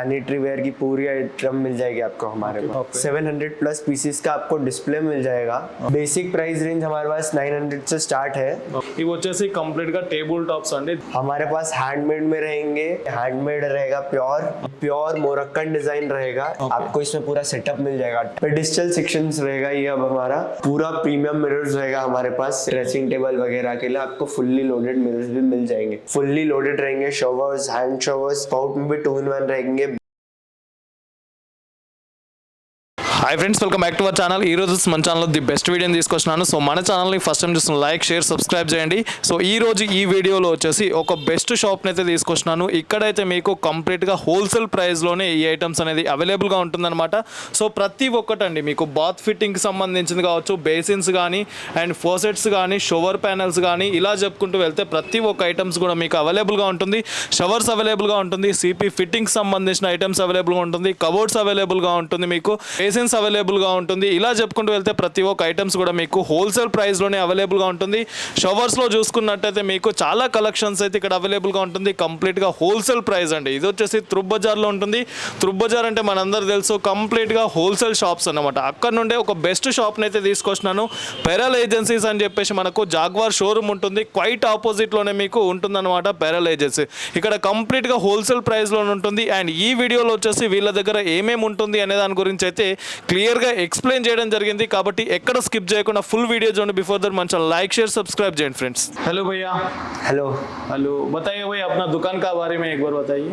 Sanitary ware की पूरी item मिल जाएगी आपको हमारे पास। 700 प्लस पीसेस का आपको डिस्प्ले मिल जाएगा। बेसिक प्राइस रेंज हमारे पास 900 से स्टार्ट है। ఇవి వచ్చేసి కంప్లీట్ గా టేబుల్ టాప్స్ అండి। हमारे पास हैंडमेड में रहेंगे, हैंडमेड रहेगा, प्योर मोरक्कन डिजाइन रहेगा। आपको इसमें पूरा सेटअप मिल जाएगा। पेडिस्टल सेक्शंस रहेगा ये। अब हमारा पूरा प्रीमियम मिरर्स रहेगा हमारे पास ड्रेसिंग टेबल वगैरह के लिए। आपको फुल्ली लोडेड मिरर्स भी मिल जाएंगे, फुल्ली लोडेड रहेंगे। शॉवर्स, हैंड शॉवर्स, पाउट में भी 2-in-1 रहेंगे। Hi friends, welcome back to our channel. ఈ రోజు మన ఛానల్లో ది బెస్ట్ వీడియోని తీసుకొచ్చినాను। సో మన ఛానల్ని ఫస్ట్ టైం చూస్తున్న లైక్, షేర్, సబ్స్క్రైబ్ చేయండి। సో ఈ రోజు ఈ వీడియోలో వచ్చేసి ఒక బెస్ట్ షాప్ని అయితే తీసుకొచ్చినాను। ఇక్కడైతే మీకు కంప్లీట్గా హోల్సేల్ ప్రైస్లోనే ఈ ఐటమ్స్ అనేది అవైలబుల్గా ఉంటుందన్నమాట। సో ప్రతి ఒక్కటండి మీకు బాత్ ఫిట్టింగ్కి సంబంధించింది కావచ్చు, బేసిన్స్ కానీ అండ్ ఫోసెట్స్ కానీ, షవర్ ప్యానెల్స్ కానీ, ఇలా చెప్పుకుంటూ వెళ్తే ప్రతి ఒక్క ఐటమ్స్ కూడా మీకు అవైలబుల్గా ఉంటుంది। షవర్స్ అవైలబుల్గా ఉంటుంది, సిపి ఫిట్టింగ్స్ సంబంధించిన ఐటమ్స్ అవైలబుల్గా ఉంటుంది, కబోర్డ్స్ అవైలబుల్గా ఉంటుంది, మీకు బేసిన్స్ అవైలబుల్గా ఉంటుంది। ఇలా చెప్పుకుంటూ వెళ్తే ప్రతి ఒక్క ఐటమ్స్ కూడా మీకు హోల్సేల్ ప్రైస్లోనే అవైలబుల్గా ఉంటుంది। షవర్స్లో చూసుకున్నట్టయితే మీకు చాలా కలెక్షన్స్ అయితే ఇక్కడ అవైలబుల్గా ఉంటుంది, కంప్లీట్గా హోల్సేల్ ప్రైస్ అండి। ఇది వచ్చేసి త్రుప్ బజార్లో ఉంటుంది। త్రుప్ బజార్ అంటే మనందరూ తెలుసు కంప్లీట్గా హోల్సేల్ షాప్స్ అన్నమాట। అక్కడ నుండే ఒక బెస్ట్ షాప్ని అయితే తీసుకొచ్చినాను। పెరల్ ఏజెన్సీస్ అని చెప్పేసి మనకు జాగ్వార్ షోరూమ్ ఉంటుంది, క్వైట్ ఆపోజిట్లోనే మీకు ఉంటుందన్నమాట పెరల్ ఏజెన్సీ। ఇక్కడ కంప్లీట్గా హోల్సేల్ ప్రైస్లో ఉంటుంది। అండ్ ఈ వీడియోలో వచ్చేసి వీళ్ళ దగ్గర ఏమేమి ఉంటుంది అనే దాని గురించి అయితే క్లియర్గా ఎక్స్ప్లెయిన్ చేయడం జరిగింది, కాబట్టి ఎక్కడ స్కిప్ చేయకుండా ఫుల్ వీడియో చూడండి। బిఫోర్ దట్ మంచి లైక్, షేర్, सब्सक्राइब చేయండి ఫ్రెండ్స్। हेलो भैया। हेलो हेलो, बताइए भाई अपना दुकान का बारे में एक बार बताइए।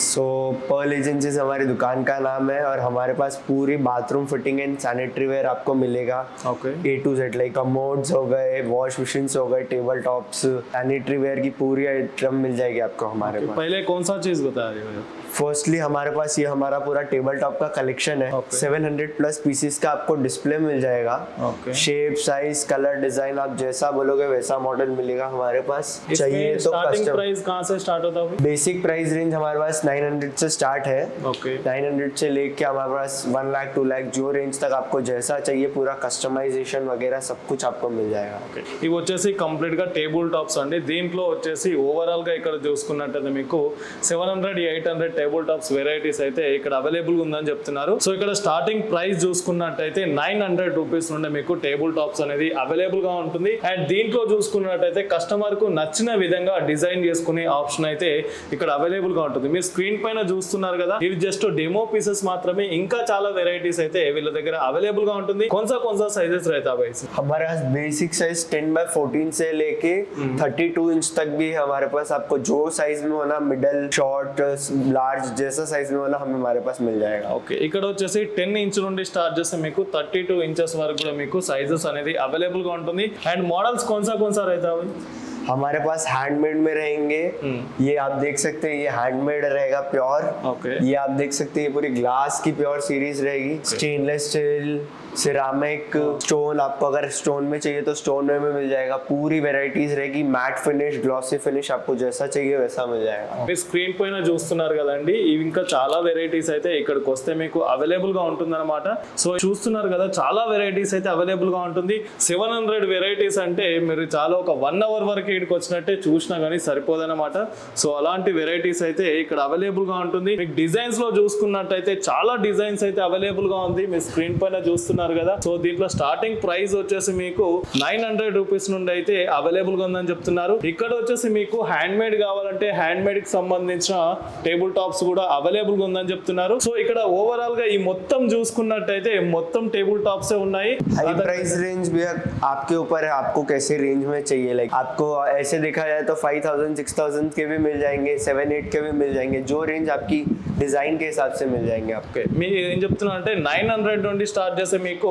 सो पर्ल एजेंसीज हमारी दुकान का नाम है और हमारे पास पूरी bathroom fitting and sanitary ware आपको मिलेगा। Okay. A to Z like commodes हो गए, वॉश मशीन्स हो गए, टेबल टॉप्स, सैनिटरी वेयर की पूरी आइटम मिल जाएगी आपको हमारे पास। पहले कौन सा चीज़ बता रहे हो? फर्स्टली हमारे पास ये हमारा पूरा टेबल टॉप का कलेक्शन है। 700 प्लस पीसेस का आपको डिस्प्ले मिल जाएगा। शेप, साइज, कलर, डिजाइन आप जैसा बोलोगे वैसा मॉडल मिलेगा हमारे पास। चाहिए तो स्टार्टिंग प्राइस कहाँ से स्टार्ट होता है? बेसिक प्राइस रेंज हमारे पास 900 से स्टार्ट है। ओके। 900 से लेके हमारे पास 1 लाख 2 लाख जो रेंज तक आपको जैसा चाहिए पूरा कस्टमाइजेशन वगैरह सब कुछ आपको मिल जाएगा। ఇవి వచ్చేసి కంప్లీట్ గా టేబుల్ టాప్స్ అండి। దీంట్లో వచ్చేసి ఓవరాల్ గా ఇక్కడ చూసుకున్నట్టయితే మీకు 700, 800 టేబుల్ టాప్స్ వెరైటీస్ అయితే ఇక్కడ అవైలబుల్ ఉందని చెప్తున్నారు। సో ఇక్కడ స్టార్టింగ్ ప్రైస్ చూసుకున్నట్టయితే 900 రూపీస్ నుండి మీకు టేబుల్ టాప్స్ అనేది అవైలబుల్ గా ఉంటుంది। అండ్ దీంట్లో చూసుకున్నట్టయితే కస్టమర్ కు నచ్చిన విధంగా డిజైన్ చేసుకునే ఆప్షన్ అయితే ఇక్కడ అవైలబుల్ గా ఉంటుంది। మీరు స్క్రీన్ పైన చూస్తున్నారు కదా, ఇవి జస్ట్ డెమో పీసెస్ మాత్రమే। ఇంకా చాలా వెరైటీస్ అయితే వీళ్ళ దగ్గర అవైలబుల్ గా ఉంటుంది। कौन सा साइजेस रहता है भाई? हमारे पास बेसिक साइज 10x14 से लेके 32 इंच तक भी है हमारे पास। आपको जो साइज में होना, मिडल, शॉर्ट, लार्ज जैसा साइज में होना हमारे पास मिल जाएगा। ఓకే, ఇక్కడ వచ్చేసి 10 ఇంచ్ నుండి స్టార్ట్ చేస్తే మీకు 32 ఇంచెస్ వరకు కూడా మీకు సైజెస్ అనేది అవైలబుల్ గా ఉంటుంది। అండ్ మॉडल्स कौन सा रहता है? हमारे पास हैंडमेड में रहेंगे। ये आप देख सकते हैं, ये हैंडमेड रहेगा प्योर। ओके। ये आप देख सकते हैं, ये पूरी ग्लास की प्योर सीरीज रहेगी। स्टेनलेस स्टील, सिरामिक, स्टोन, आपको अगर स्टोन में चाहिए तो स्टोन में भी मिल जाएगा। पूरी वेराइटीज रहेगी, मैट फिनिश, ग्लॉसी फिनिश, आपको जैसा चाहिए वैसा मिल जाएगा। మీరు స్క్రీన్ పైన చూస్తున్నారు కదండి, ఇవి ఇంకా చాలా వెరైటీస్ అయితే ఇక్కడికి వస్తే మీకు అవైలబుల్ గా ఉంటుందన్నమాట। సో చూస్తున్నారు కదా, చాలా వెరైటీస్ అయితే అవైలబుల్ గా ఉంటుంది। 700 వెరైటీస్ అంటే మీరు చాలా ఒక 1 అవర్ వరకు ఇక్కడికి వచ్చినట్టే చూసినా కానీ సరిపోదన్నమాట। సో అలాంటి వెరైటీస్ అయితే ఇక్కడ అవైలబుల్ గా ఉంటుంది। మీకు డిజైన్స్ లో చూసుకున్నట్టయితే చాలా డిజైన్స్ అయితే అవైలబుల్ గా ఉంది, మీరు స్క్రీన్ పైన చూస్తున్నారు కదా। సో దీంట్లో స్టార్టింగ్ ప్రైస్ వచ్చేసి మీకు 900 రూపీస్ నుండి అయితే అవైలబుల్ గా ఉందని చెప్తున్నారు। ఇక్కడ వచ్చేసి మీకు హ్యాండ్ మేడ్ కావాలంటే హ్యాండ్ మేడ్ కి సంబంధించిన టేబుల్ టాప్స్ కూడా అవైలబుల్ గా ఉందని చెప్తున్నారు। సో ఇక్కడ ఓవరాల్ గా ఈ మొత్తం చూసుకున్నట్టయితే మొత్తం టేబుల్ టాప్స్ ఉన్నాయి। हाई प्राइस रेंज भी आपके ऊपर है, आपको कैसे रेंज में चाहिए। लाइक आपको ऐसे देखा जाए तो 5000, 6000 के भी मिल जाएंगे, 7-8 के भी मिल जाएंगे। जो रेंज आपकी डिजाइन के हिसाब से मिल जाएंगे आपके। మీరు ఏం చెప్తున్నా అంటే 900 నుండి స్టార్ట్ చేస్తే మీకు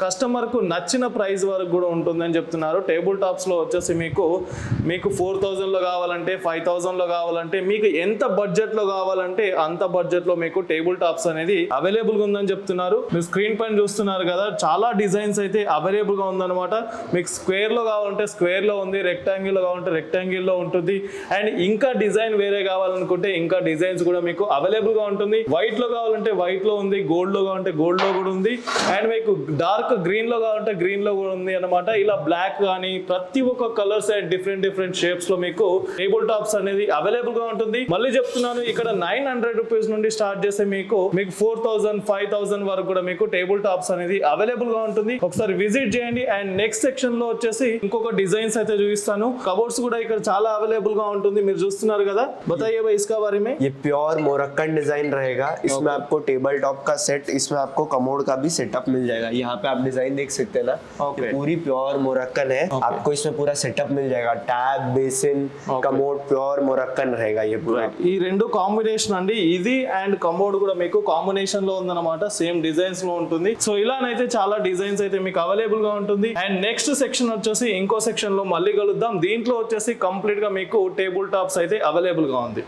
కస్టమర్ కు నచ్చిన ప్రైస్ వరకు కూడా ఉంటుందని చెప్తున్నారు। టేబుల్ టాప్స్ లో వచ్చేసి మీకు 4000 లో కావాలంటే, 5000 లో కావాలంటే, మీకు ఎంత బడ్జెట్ లో కావాలంటే అంత బడ్జెట్ లో మీకు టేబుల్ టాప్స్ అనేది అవైలబుల్ గా ఉందని చెప్తున్నారు। మీరు స్క్రీన్ పైన చూస్తున్నారు కదా, చాలా డిజైన్స్ అయితే అవైలబుల్ గా ఉందన్నమాట। మీకు స్క్వేర్ లో కావాలంటే స్క్వేర్ లో ఉంది, రెక్టాంగిల్ రెక్టాంగిల్ లో కావాలంటే రెక్టాంగిల్ లో ఉంటుంది. అండ్ ఇంకా డిజైన్ వేరే కావాలనుకుంటే ఇంకా డిజైన్స్ కూడా మీకు అవైలబుల్ గా ఉంటుంది. వైట్ లో కావాలంటే వైట్ లో ఉంది, గోల్డ్ లో కావాలంటే గోల్డ్ లో కూడా ఉంది, అండ్ మీకు డార్క్ గ్రీన్ లో కావాలంటే గ్రీన్ లో కూడా ఉంది అన్నమాట. ఇలా బ్లాక్ కానీ ప్రతి ఒక్క కలర్స్ అండ్ డిఫరెంట్ షేప్స్ లో మీకు టేబుల్ టాప్స్ అనేది అవైలబుల్ గా ఉంటుంది. మళ్ళీ చెప్తున్నాను, ఇక్కడ 900 రూపీస్ నుండి స్టార్ట్ చేస్తే మీకు 4000 5000 వరకు కూడా మీకు టేబుల్ టాప్స్ అనేది అవైలబుల్ గా ఉంటుంది. ఒకసారి విజిట్ చేయండి. అండ్ నెక్స్ట్ సెక్షన్ లో వచ్చేసి ఇంకొక డిజైన్స్ అయితే చూపిస్తాను. కబోర్డ్స్ కూడా ఇక్కడ చాలా అవైలబుల్ గా ఉంటుంది, మీరు చూస్తున్నారు కదా. बताइए भाई इसका बारे में. ये प्योर मोरक्कन डिजाइन रहेगा. इसमें आपको टेबल टॉप का सेट, इसमें आपको कमोड का भी सेटअप मिल जाएगा. यहाँ पे आप डिजाइन देख सकते हैं ना, Okay. ये पूरी प्योर मोरक्कन है. Okay. आपको इसमें पूरा सेटअप मिल जाएगा. Tab, basin, Okay. Commode pure Moroccan रहेगा ये पूरा. ఈ రెండు కాంబినేషన్ అండి, ఇది అండ్ కమోడ్ కూడా మీకు కాంబినేషన్ లో ఉందన్నమాట. సేమ్ డిజైన్స్ లో ఉంటుంది. సో ఇలానైతే చాలా డిజైన్స్ అయితే మీకు అవైలబుల్ గా ఉంటుంది. అండ్ నెక్స్ట్ సెక్షన్ వచ్చేసి ఇంకో సెక్షన్ లో మళ్ళీ కలుద్దాం. దీంట్లో వచ్చేసి కంప్లీట్ గా మీకు టేబుల్ టాప్స్ అయితే అవైలబుల్ గా ఉంది.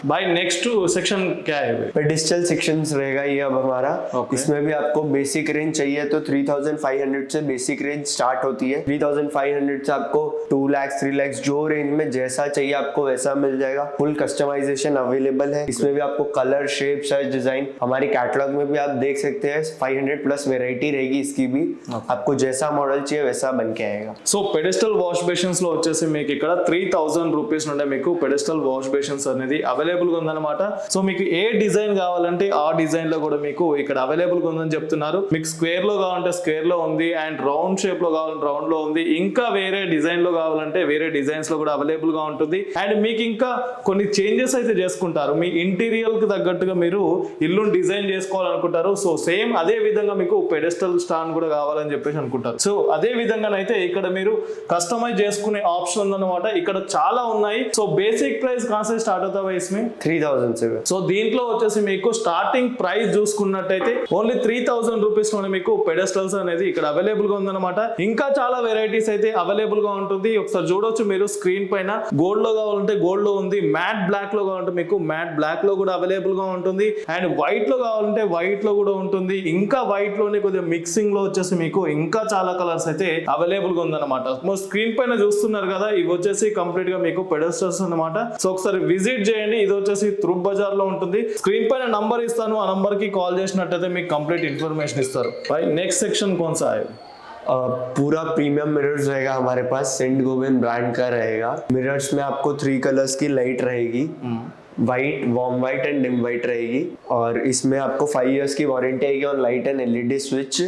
भाई नेक्स्ट सेक्शन क्या है? पेडिस्टल सेक्शंस रहेगा ये अब हमारा. Okay. इसमें भी आपको बेसिक रेंज चाहिए तो 3500 से बेसिक रेंज स्टार्ट होती है. 3500 से आपको 2 लाख 3 लाख जो रेंज में जैसा चाहिए आपको वैसा मिल जाएगा. फुल कस्टमाइजेशन अवेलेबल है. इसमें भी आपको कलर, शेप, साइज, डिजाइन हमारे कैटलॉग में भी आप देख सकते हैं. 500 प्लस वेराइटी रहेगी इसकी भी. आपको जैसा मॉडल चाहिए वैसा बन के आएगा. సో పెడెస్టల్ వాష్ బేసిన్స్ లో వచ్చేసి మీకు ఇక్కడ 3000 రూపీస్ నుండి మీకు పెడెస్టల్ వాష్ బేసిన్స్ అనేది అవైలబుల్ గా ఉందన్నమాట. సో మీకు ఏ డిజైన్ కావాలంటే ఆ డిజైన్ లో కూడా మీకు ఇక్కడ అవైలబుల్ గా ఉందని చెప్తున్నారు. మీకు స్క్వేర్ లో కావాలంటే స్క్వేర్ లో ఉంది, అండ్ రౌండ్ షేప్ లో కావాలంటే రౌండ్ లో ఉంది, ఇంకా వేరే డిజైన్ లో కావాలంటే వేరే డిజైన్స్ లో కూడా అవైలబుల్ గా ఉంటుంది. అండ్ మీకు ఇంకా కొన్ని చేంజెస్ అయితే చేసుకుంటారు. మీ ఇంటీరియర్ కి తగ్గట్టుగా మీరు ఇల్లుని డిజైన్ చేసుకోవాలనుకుంటారు. సో సేమ్ అదే విధంగా మీకు పెడెస్టల్ స్టాండ్ కూడా కావాలని చెప్పేసి అనుకుంటారు. సో అదే విధంగానైతే ఇక్కడ మీరు కస్టమైజ్ చేసుకునే ఆప్షన్ ఉందన్నమాట. ఇక్కడ చాలా ఉన్నాయి. సో బేసిక్ ప్రైస్ కాసే స్టార్ట్ అవుతావా ఇస్మే 3000 से. సో దీంట్లో వచ్చేసి మీకు స్టార్టింగ్ ప్రైస్ చూసుకున్నట్టయితే ఓన్లీ 3000 రూపీస్ లోనే మీకు పెడెస్టల్స్ అనేది ఇక్కడ అవైలబుల్ గా ఉందన్నమాట. ఇంకా చాలా వెరైటీస్ అయితే అవైలబుల్ గా ఉంటుంది. ఒకసారి చూడొచ్చు మీరు స్క్రీన్ పైన. గోల్డ్ లో కావాలంటే గోల్డ్ లో ఉంది, మ్యాట్ బ్లాక్ లో కావాలంటే మీకు మ్యాట్ బ్లాక్ లో కూడా అవైలబుల్ గా ఉంటుంది, అండ్ వైట్ లో కావాలంటే వైట్ లో కూడా ఉంటుంది. ఇంకా వైట్ లోనే కొద్దిగా మిక్సింగ్ లో వచ్చేసి మీకు ఇంకా చాలా కలర్స్ అయితే అవైలబుల్ గా ఉందన్నమాట. స్క్రీన్ పైన చూస్తున్నారు కదా, ఇవి వచ్చేసి కంప్లీట్ గా మీకు పెడెస్టల్స్ అన్నమాట. సో ఒకసారి విజిట్ చేయండి. ఇది వచ్చేసి తురుబ్ బజార్ లో ఉంటుంది. స్క్రీన్ పైన నంబర్ ఇస్తాను, ఆ నంబర్ కి కాల్ చేసినట్టయితే మీకు కంప్లీట్ ఇన్ఫర్మేషన్ ఇస్తారు. నెక్స్ట్ సెక్షన్ कौन सा है? पूरा प्रीमियम मिरर्स रहेगा हमारे पास. सेंट गोविंद ब्रांड का रहेगा. मिरर्स में आपको 3 कलर्स की लाइट रहेगी. White, warm white and dim white रहेगी. और इसमें आपको 5 इयर्स की वारंटी आएगी on light and LED switch.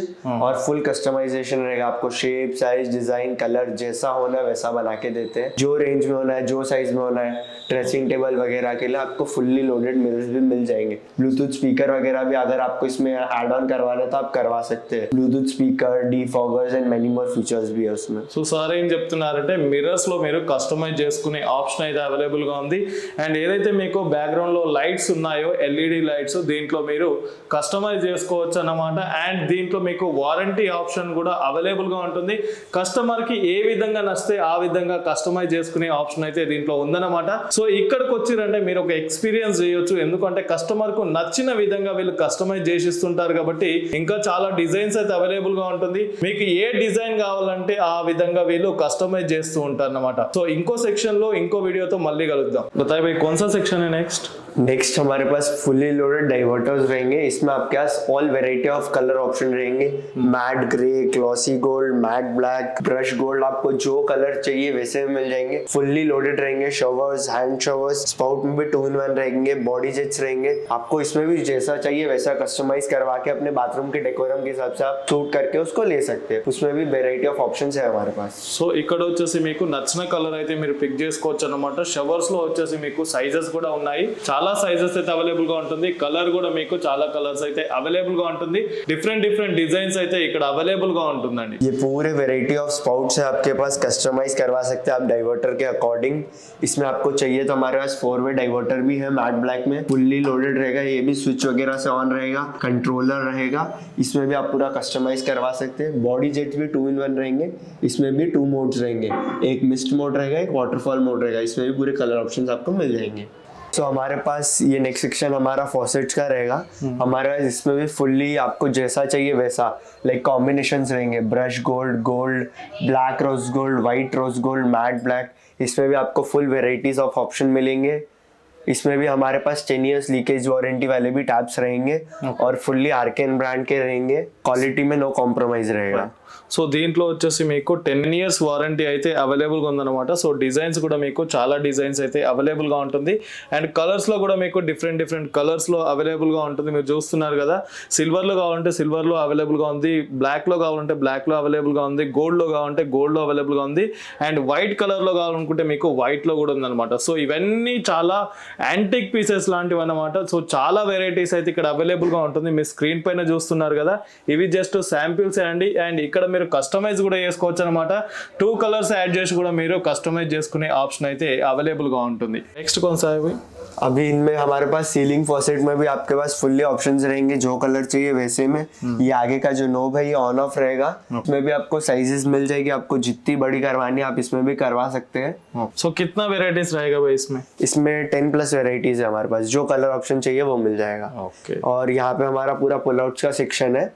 और फुल कस्टमाइजेशन रहेगा. आपको शेप, साइज, डिजाइन, कलर जैसा होना है वैसा बना के देते हैं. जो रेंज में होना है, जो साइज में होना है. ड्रेसिंग टेबल वगैरह के लिए आपको फुल्ली लोडेड मिरर्स भी मिल जाएंगे. ब्लूटूथ स्पीकर वगैरह भी अगर आपको इसमें ऐड ऑन करवाना है तो आप करवा सकते हैं. Bluetooth speaker, defoggers and many more features भी है उसमें. సో సార్ ఏం చెప్తున్నారంటే మిర్రర్స్ లో మీరు కస్టమైజ్ చేసుకునే ఆప్షన్ అయితే అవైలబుల్ గా ఉంది. అండ్ ఏదైతే మీకు బ్యాక్గ్రౌండ్ లో లైట్స్ ఉన్నాయో ఎల్ఈడి లైట్స్, దీంట్లో మీరు కస్టమైజ్ చేసుకోవచ్చు అన్నమాట. అండ్ దీంట్లో మీకు వారంటీ ఆప్షన్ కూడా అవైలబుల్ గా ఉంటుంది. కస్టమర్ కి ఏ విధంగా నచ్చితే ఆ విధంగా కస్టమైజ్ చేసుకునే ఆప్షన్ అయితే దీంట్లో ఉందన్నమాట. సో ఇక్కడికి వచ్చిరంటే మీరు ఒక ఎక్స్పీరియన్స్ చేయొచ్చు. ఎందుకంటే కస్టమర్ కు నచ్చిన విధంగా వీళ్ళు కస్టమైజ్ చేసిస్తుంటారు కాబట్టి ఇంకా చాలా డిజైన్స్ అయితే అవైలబుల్ గా ఉంటుంది. మీకు ఏ డిజైన్ కావాలంటే ఆ విధంగా వీళ్ళు కస్టమైజ్ చేస్తూ ఉంటారు అన్నమాట. సో ఇంకో సెక్షన్ లో ఇంకో వీడియోతో మళ్ళీ కలుద్దాం. बताइए भाई कौन सा सेक्शन है नेक्स्ट? नेक्स्ट हमारे पास फुली लोडेड डाइवर्टर्स रहेंगे. इसमें आपके पास all variety of colour option रहेंगे. Matte grey, glossy gold, matte black, brush gold, आपको जो कलर चाहिए वैसे मिल जाएंगे. फुल्ली लोडेड रहेंगे. शवर्स, हैंड शवर्स, स्पाउट में भी 2-in-1 रहेंगे. बॉडी जेट्स रहेंगे. आपको इसमें भी जैसा चाहिए वैसा कस्टमाइज करवा के अपने बाथरूम के डेकोरम के हिसाब से आप शूट करके उसको ले सकते हैं. उसमें भी वेराइटी ऑफ ऑप्शन है हमारे पास. సో ఇక్కడ వచ్చేసి మీకు నచ్చిన కలర్ అయితే మీరు పిక్ చేసుకోవచ్చు అన్నమాట. షవర్స్ లో వచ్చేసి మీకు సైజెస్ కూడా ఉన్నాయి. చాలా సైజెస్ అయితే అవైలబుల్ గా ఉంటుంది. కలర్ కూడా మీకు చాలా కలర్స్ అయితే అవైలబుల్ గా ఉంటుంది. డిఫరెంట్ డిజైన్స్ అయితే ఇక్కడ అవైలబుల్ గా ఉంటుందండి. ये पूरे वेराइटी ऑफ स्पाउट्स है आपके पास. कस्टमाइज करवा सकते हैं आप डाइवर्टर के अकॉर्डिंग. इसमें आपको चाहिए तो हमारे पास 4-वे डाइवर्टर भी है मैट ब्लैक में. फुल्ली लोडेड रहेगा. ये भी स्विच वगैरह से ऑन रहेगा. कंट्रोलर रहेगा. इसमें भी आप पूरा कस्टमाइज करवा सकते हैं. बॉडी जेट भी 2-in-1 रहेंगे. इसमें भी 2 मोड्स रहेंगे. एक मिस्ट मोड रहेगा, एक वाटरफॉल मोड रहेगा. इसमें भी पूरे कलर ऑप्शंस आपको मिल जाएंगे. तो हमारे पास ये नेक्स्ट सेक्शन हमारा फॉसेट्स का रहेगा. हमारा इसमें भी फुल्ली आपको जैसा चाहिए वैसा लाइक कॉम्बिनेशंस रहेंगे. Brush gold, gold, black rose gold, white rose gold, matte black, इसमें भी आपको फुल वेराइटीज ऑफ ऑप्शन मिलेंगे। इसमें भी हमारे पास 10 years लीकेज वारंटी वाले भी टैब्स रहेंगे और फुल्ली आर्केन ब्रांड के रहेंगे, क्वालिटी में नो कॉम्प्रोमाइज रहेगा। సో దీంట్లో వచ్చేసి మీకు 10 years వారంటీ అయితే అవైలబుల్గా ఉందన్నమాట. సో డిజైన్స్ కూడా మీకు చాలా డిజైన్స్ అయితే అవైలబుల్గా ఉంటుంది అండ్ కలర్స్లో కూడా మీకు డిఫరెంట్ కలర్స్లో అవైలబుల్గా ఉంటుంది. మీరు చూస్తున్నారు కదా, సిల్వర్లో కావాలంటే సిల్వర్లో అవైలబుల్గా ఉంది, బ్లాక్లో కావాలంటే బ్లాక్లో అవైలబుల్గా ఉంది, గోల్డ్లో కావాలంటే గోల్డ్లో అవైలబుల్గా ఉంది అండ్ వైట్ కలర్లో కావాలనుకుంటే మీకు వైట్లో కూడా ఉందన్నమాట. సో ఇవన్నీ చాలా యాంటిక్ పీసెస్ లాంటివి అన్నమాట. సో చాలా వెరైటీస్ అయితే ఇక్కడ అవైలబుల్గా ఉంటుంది. మీరు స్క్రీన్ పైన చూస్తున్నారు కదా, ఇవి జస్ట్ శాంపిల్స్ అండి. అండ్ ఇక్కడ మీరు కస్టమైజ్ కూడా చేసుకోవచ్చు అనమాట. 2 కలర్స్ యాడ్ చేసి కూడా మీరు కస్టమైజ్ చేసుకునే ఆప్షన్ అయితే అవైలబుల్ గా ఉంటుంది. నెక్స్ట్ कौन सा है भाई? अभी इनमें हमारे पास सीलिंग फॉसेट में भी आपके पास फुल्ली ऑप्शंस रहेंगे, जो कलर चाहिए वैसे में। ये आगे का जो नोब है ये ऑन ऑफ रहेगा, इसमें भी आपको साइजेस मिल जाएगी, आपको जितनी बड़ी करवानी है आप इसमें भी करवा सकते हैं। सो कितना वेराइटीज रहेगा भाई इसमें? इसमें 10+ वेराइटीज है हमारे पास, जो कलर ऑप्शन चाहिए वो मिल जाएगा। ओके. और यहाँ पे हमारा पूरा पुल आउट्स का सेक्शन है।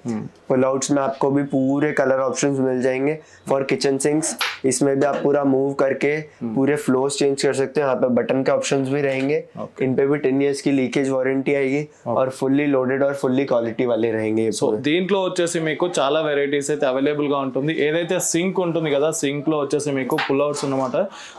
पुल आउट्स में आपको भी पूरे कलर ऑप्शंस मिल जाएंगे फॉर किचन सिंक्स। इसमें भी आप पूरा मूव करके पूरे फ्लोस चेंज कर सकते हैं। यहाँ पे बटन के ऑप्शंस भी रहेंगे, इन पे भी 10 years की लीकेज वारंटी आएगी और फुल्ली लोडेड और फुल्ली क्वालिటీ वाले रहेंगे। సో దీంట్లో వచ్చేసి మీకు చాలా వెరైటీస్ అయితే అవైలబుల్ గా ఉంటుంది. ఏదైతే సింక్ ఉంటుంది కదా, సింక్ లో వచ్చేసి మీకు పుల్ అవుట్స్ అన్నమాట.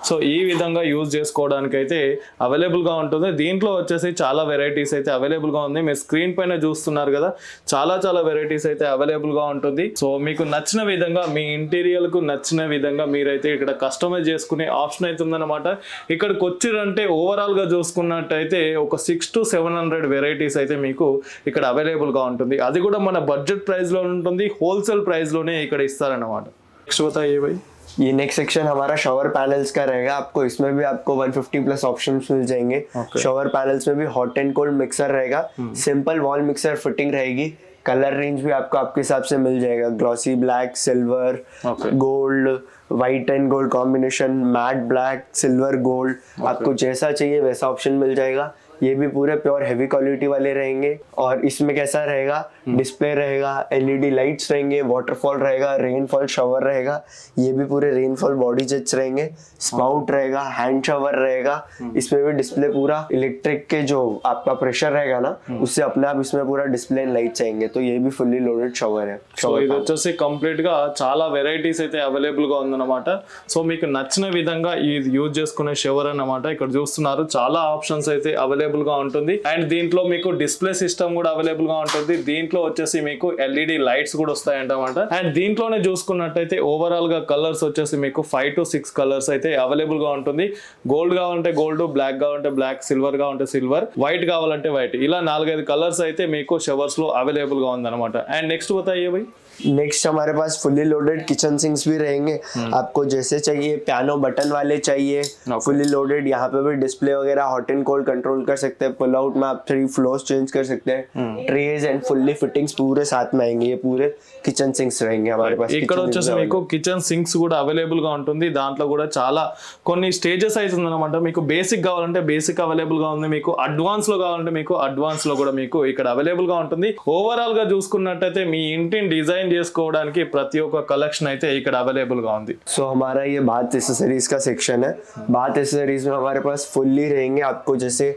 సో ఈ విధంగా యూజ్ చేసుకోవడానికి అయితే అవైలబుల్ గా ఉంటుంది. దీంట్లో వచ్చేసి చాలా వెరైటీస్ అయితే అవైలబుల్ గా ఉంది. మీరు స్క్రీన్ పైన చూస్తున్నారు కదా, చాలా వెరైటీస్ అయితే అవైలబుల్ గా ఉంటుంది. సో మీకు నచ్చిన విధంగా, మీ ఇంటీరియర్ కు నచ్చిన విధంగా మీరైతే ఇక్కడ కస్టమైజ్ చేసుకునే ఆప్షన్ అయితే ఉందన్నమాట. ఇక్కడికి వచ్చిరంటే ఓవరాల్ గా చూసుకున్నట్టయితే ఒక 600 to 700 వెరైటీస్ అయితే మీకు ఇక్కడ అవైలబుల్ గా ఉంటుంది. అది కూడా మన బడ్జెట్ ప్రైస్ లో ఉంటుంది, హోల్సేల్ ప్రైస్ లోనే ఇక్కడ ఇస్తారన్నమాట. నెక్స్ట్ बताइए भाई. ये नेक्स्ट सेक्शन हमारा शॉवर पैनल्स का रहेगा। आपको इसमें भी आपको 150+ ऑप्शंस मिल जाएंगे। शॉवर पैनल्स में भी हॉट एंड कोल्ड मिक्सर रहेगा, सिंपल वॉल मिक्सर फिटिंग रहेगी। कलर रेंज भी आपको आपके हिसाब से मिल जाएगा, glossy black, silver, gold, white and gold combination, matte black, silver gold, आपको जैसा चाहिए वैसा ऑप्शन मिल जाएगा। ये भी पूरे प्योर हेवी क्वालिटी वाले रहेंगे। और इसमें कैसा रहेगा, डिस्प्ले रहेगा, एलईडी लाइट्स रहेंगे, वाटरफॉल रहेगा, रेनफॉल शावर रहेगा। ये भी पूरे रेनफॉल बॉडी जेट्स रहेंगे, स्पाउट रहेगा, हैंड शावर रहेगा। इसमें भी डिस्प्ले पूरा इलेक्ट्रिक के जो आपका प्रेशर रहेगा ना, उससे अपने आप इसमें पूरा डिस्प्ले एंड लाइट्स आएंगे। तो ये भी फुल्ली लोडेड शावर है। సో ఇది వచ్చేసి కంప్లీట్ గా చాలా వెరైటీస్ అయితే అవైలబుల్ గా ఉందన్నమాట. సో మీకు నచ్చిన విధంగా ఇది యూజ్ చేసుకునే షవర్ అన్నమాట. ఇక్కడ చూస్తున్నారు చాలా ఆప్షన్స్ అయితే అవైలబుల్ గా ఉంటుంది. అండ్ దీంట్లో మీకు డిస్ప్లే సిస్టమ్ కూడా అవైలబుల్ గా ఉంటుంది. దీంట్లో వచ్చేసి మీకు ఎల్ఈడి లైట్స్ కూడా వస్తాయంటమాట. అండ్ దీంట్లోనే చూసుకున్నట్టయితే ఓవరాల్ గా కలర్స్ వచ్చేసి మీకు 5 to 6 కలర్స్ అయితే అవైలబుల్ గా ఉంటుంది. గోల్డ్ కావాలంటే గోల్డ్, బ్లాక్ కావాలంటే బ్లాక్, సిల్వర్ కావాలంటే సిల్వర్, వైట్ కావాలంటే వైట్, ఇలా 4-5 కలర్స్ అయితే మీకు షవర్స్ లో అవైలబుల్ గా ఉందన్నమాట. అండ్ నెక్స్ట్ बताइए भाई. नेक्स्ट हमारे पास फुल्ली लोडेड किचन सिंक्स भी रहेंगे। आपको जैसे चाहिए, पियानो बटन वाले चाहिए, फुल्ली लोडेड। यहाँ पे भी डिस्प्ले वगैरह हॉट एंड कोल्ड कंट्रोल कर सकते हैं। पुल आउट में आप 3 फ्लोर्स चेंज कर सकते हैं। ट्रेज एंड फुल्ली फिटिंग्स पूरे साथ में आएंगे। ये पूरे किचन सिंक्स रहेंगे हमारे पास। ఇక్కడ వచ్చేసి మీకు కిచెన్ సింక్స్ కూడా అవైలబుల్ గా ఉంటుంది. దాంట్లో కూడా చాలా కొన్ని స్టేజెస్ అయితే ఉందన్నమాట. మీకు బేసిక్ కావాలంటే బేసిక్ అవైలబుల్ గా ఉంది, మీకు అడ్వాన్స్ లో కావాలంటే మీకు అడ్వాన్స్ లో కూడా మీకు ఇక్కడ అవైలబుల్ గా ఉంటుంది. ఓవరాల్ గా చూసుకున్నట్టయితే మీ ఇంటిని డిజైన్ చేసుకోవడానికి ప్రతి ఒక్క కలెక్షన్ అయితే ఇక్కడ అవైలబుల్ గా ఉంది. सो हमारा ये बाथ एसेसरीज का सेक्शन है। बाथ एसेसरीज में हमारे पास फुल्ली रहेंगे। आपको जैसे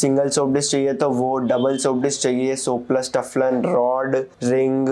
सिंगल सोप डिश चाहिए तो वो, डबल सोप डिश चाहिए, soap plus towel, rod, ring,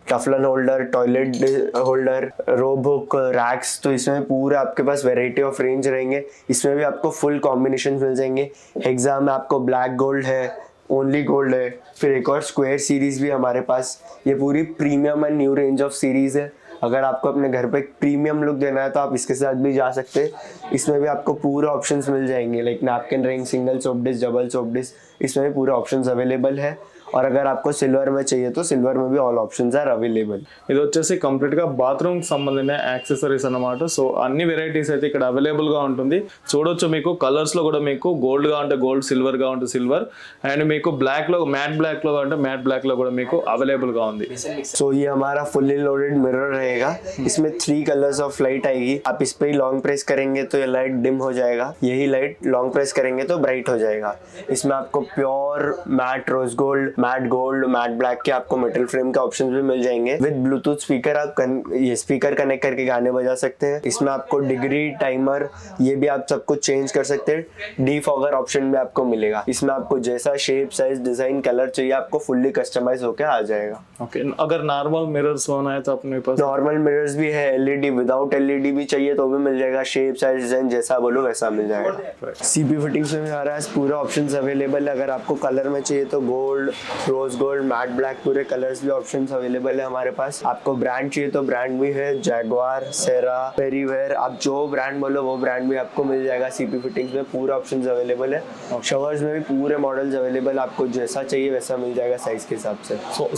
towel holder, toilet holder, robe hook, racks, तो इसमें पूरे आपके पास वैरायटी ऑफ रेंज रहेंगे। इसमें भी आपको फुल कॉम्बिनेशन मिल जाएंगे। हेक्सा में आपको ब्लैक गोल्ड है, ओनली गोल्ड है, फिर एक और स्क्वायर सीरीज भी हमारे पास। ये पूरी premium and new range of series है। अगर आपको अपने घर पे प्रीमियम लुक देना है तो आप इसके साथ भी जा सकते हैं। इसमें भी आपको पूरे ऑप्शंस मिल जाएंगे, like napkin ring, single soap dish, double soap dish, इसमें भी पूरे ऑप्शंस अवेलेबल है। और अगर आपको सिल्वर में चाहिए तो सिल्वर में भी ऑल ऑप्शंस आर अवेलेबल। ఇది వచ్చేసి కంప్లీట్ గా బాత్రూమ్ సంబంధించిన యాక్సెసరీస్ అన్నమాట. సో అన్ని వెరైటీస్ అయితే ఇక్కడ అవైలబుల్ గా ఉంటుంది. చూడొచ్చు మీకు కలర్స్ లో కూడా మీకు గోల్డ్ గా ఉంటే గోల్డ్, సిల్వర్ గా ఉంటే సిల్వర్, అండ్ మీకు బ్లాక్ లో, మ్యాట్ బ్లాక్ లో అంటే మ్యాట్ బ్లాక్ లో కూడా మీకు అవైలబుల్ గా ఉంది. सो ये हमारा फुल्ली लोडेड मिरर रहेगा। इसमें 3 कलर्स ऑफ लाइट आएगी। आप इस पे ही लॉन्ग प्रेस करेंगे तो ये लाइट डिम हो जाएगा, यही लाइट लॉन्ग प्रेस करेंगे तो ब्राइट हो जाएगा। इसमें आपको pure matte rose gold matte gold, matte black के आपको मेटल फ्रेम के ऑप्शन भी मिल जाएंगे। विद ब्लूटूथ स्पीकर आप ये स्पीकर कनेक्ट करके गाने बजा सकते हैं। इसमें आपको डिग्री, टाइमर, ये भी आप सब कुछ चेंज कर सकते हैं। डीफॉगर ऑप्शन भी आपको मिलेगा। इसमें आपको जैसा शेप, साइज, डिजाइन, कलर चाहिए आपको फुल्ली कस्टमाइज होकर आ जाएगा। ओके, अगर नॉर्मल मिरर्स होना है तो अपने पास नॉर्मल मिरर्स भी है, एलईडी विदाउट एलईडी भी चाहिए तो भी मिल जाएगा। शेप, साइज, डिजाइन जैसा बोलो वैसा मिल जाएगा। सीपी फिटिंग्स में आ रहा है, पूरा ऑप्शंस अवेलेबल है। अगर आपको कलर में चाहिए तो gold, rose gold, matte black, पूरे कलर्स भी ऑप्शंस अवेलेबल है हमारे पास। आपको ब्रांड चाहिए तो ब्रांड भी है, जैगवार, सेरा, पेरीवेयर, आप जो ब्रांड बोलो वो ब्रांड भी आपको मिल जाएगा। सीपी फिटिंग्स में पूरा ऑप्शंस अवेलेबल है। शवर्स में भी पूरे मॉडल्स अवेलेबल, आपको जैसा चाहिए वैसा मिल जाएगा साइज के हिसाब से। సో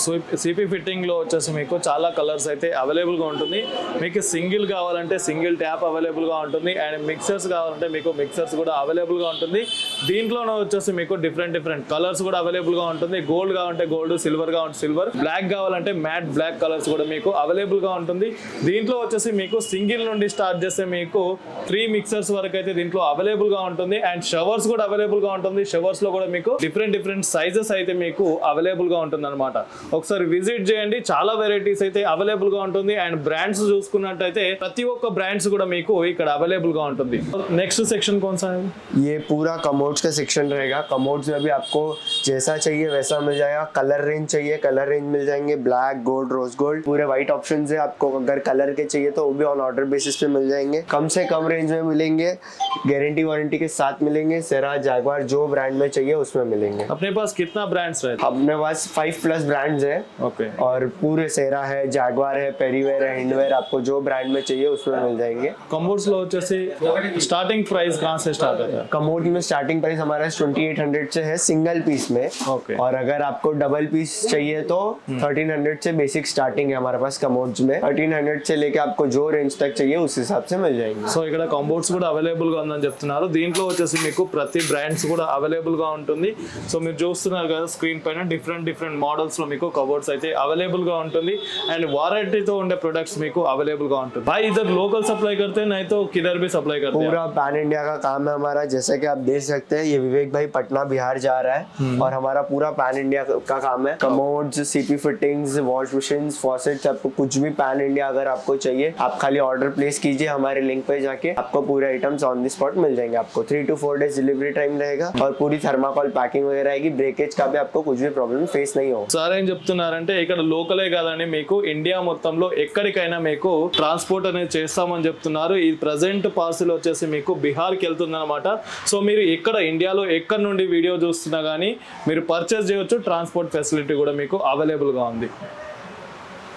సిపి ఫిట్టింగ్ లో వచ్చేసి మీకు చాలా కలర్స్ అయితే అవైలబుల్ గా ఉంటుంది. మీకు సింగిల్ కావాలంటే సింగిల్ ట్యాప్ అవైలబుల్ గా ఉంటుంది, అండ్ మిక్సర్స్ కావాలంటే మీకు మిక్సర్స్ కూడా అవైలబుల్ గా ఉంటుంది. దీంట్లోనే వచ్చేసి మీకు డిఫరెంట్ కలర్స్ కూడా అవైలబుల్ గా ఉంటుంది. గోల్డ్ కావాలంటే గోల్డ్, సిల్వర్ కావాలంటే సిల్వర్, బ్లాక్ కావాలంటే మ్యాట్ బ్లాక్ కలర్స్ కూడా మీకు అవైలబుల్ గా ఉంటుంది. దీంట్లో వచ్చేసి మీకు సింగిల్ నుండి స్టార్ట్ చేస్తే మీకు 3 మిక్సర్స్ వరకు అయితే దీంట్లో అవైలబుల్ గా ఉంటుంది. అండ్ షవర్స్ కూడా అవైలబుల్ గా ఉంటుంది. షవర్స్ లో కూడా మీకు డిఫరెంట్ సైజెస్ అయితే మీకు అవైలబుల్ గా ఉంటుంది అనమాట. ఒకసారి విజిట్ చేయండి, చాలా వెరైటీస్ అయితే అవైలబుల్ గా ఉంటుంది. అండ్ బ్రాండ్స్ చూసుకున్నట్టయితే ప్రతి ఒక్క బ్రాండ్స్ కూడా మీకు ఇక్కడ అవైలబుల్ గా ఉంటుంది. నెక్స్ట్ सेक्शन कौन सा है? ये पूरा कमोड्स का सेक्शन रहेगा। कमोड्स में भी आपको जैसा चाहिए वैसा मिल जाएगा। कलर रेंज चाहिए, कलर रेंज मिल जाएंगे, ब्लैक, गोल्ड, रोज गोल्ड, पूरे वाइट ऑप्शंस है। आपको अगर कलर के चाहिए तो वो भी ऑन ऑर्डर बेसिस पे मिल जाएंगे। कम से कम रेंज में मिलेंगे, गारंटी वारंटी के साथ मिलेंगे। सेरा, जैगवार जो ब्रांड में चाहिए उसमें मिलेंगे। अपने पास कितना ब्रांड्स रहते अपने पास 5+ ब्रांड्स है। ओके, और पूरे सेरा है, जैगवार है, पेरीवेयर है, हैंडवेयर, आपको जो ब्रांड में चाहिए उसमें मिल जाएंगे। कंबोर्ड्स లో వచ్చేసి स्टार्टिंग प्राइस कहां से स्टार्ट होता है? कमोड में स्टार्टिंग प्राइस हमारा 2800 से है सिंगल पीस में। ओके। और अगर आपको डबल पीस चाहिए तो 1300 से बेसिक स्टार्टिंग है हमारे पास कमोड्स में। 1300 से लेके आपको जो रेंज तक चाहिए उस हिसाब से मिल जाएंगे। సో ఇక్కడ కంబోర్డ్స్ కూడా అవైలబుల్ గా ఉందని చెప్తున్నారు. దీంట్లో వచ్చేసి మీకు ప్రతి బ్రాండ్స్ కూడా అవైలబుల్ గా ఉంటుంది. సో మీరు చూస్తున్నారు కదా స్క్రీన్ పైన డిఫరెంట్ మోడల్స్ లో మీకు కబోర్డ్స్ అయితే అవైలబుల్ గా ఉంటుంది. అండ్ వారంటీతో ఉండే ప్రొడక్ట్స్ మీకు అవైలబుల్ గా ఉంటుంది. भाई इधर लोकल सप्लाई करते हैं, नहीं तो किधर भी सप्लाई करते हैं? पूरा पैन इंडिया का काम है हमारा। जैसे कि आप देख सकते हैं ये विवेक भाई पटना बिहार जा रहा है और हमारा पूरा पैन इंडिया का काम है। Commodes, CP fittings, wash machine, faucets, आपको कुछ भी पैन इंडिया अगर आपको चाहिए आप खाली ऑर्डर प्लेस कीजिए हमारे लिंक पे जाके, आपको पूरे आइटम्स ऑन द स्पॉट मिल जाएंगे। आपको 3 to 4 डेज डिलीवरी टाइम रहेगा और पूरी थर्माकोल पैकिंग वगैरह आएगी। ब्रेकेज का भी आपको कुछ भी प्रॉब्लम फेस नहीं होगा। సార్ ఏం చెప్తున్నారంటే ఇక్కడ లోకలే కాదని మీకు ఇండియా మొత్తంలో ఎక్కడికైనా మీకు ట్రాన్స్పోర్ట్ అనేది చేస్తామని చెప్తున్నారు. ఈ ప్రజెంట్ పార్సిల్ వచ్చేసి మీకు బీహార్కి వెళ్తుంది అనమాట. సో మీరు ఇక్కడ ఇండియాలో ఎక్కడి నుండి వీడియో చూస్తున్నా కానీ మీరు పర్చేస్ చేయొచ్చు. ట్రాన్స్పోర్ట్ ఫెసిలిటీ కూడా మీకు అవైలబుల్గా ఉంది.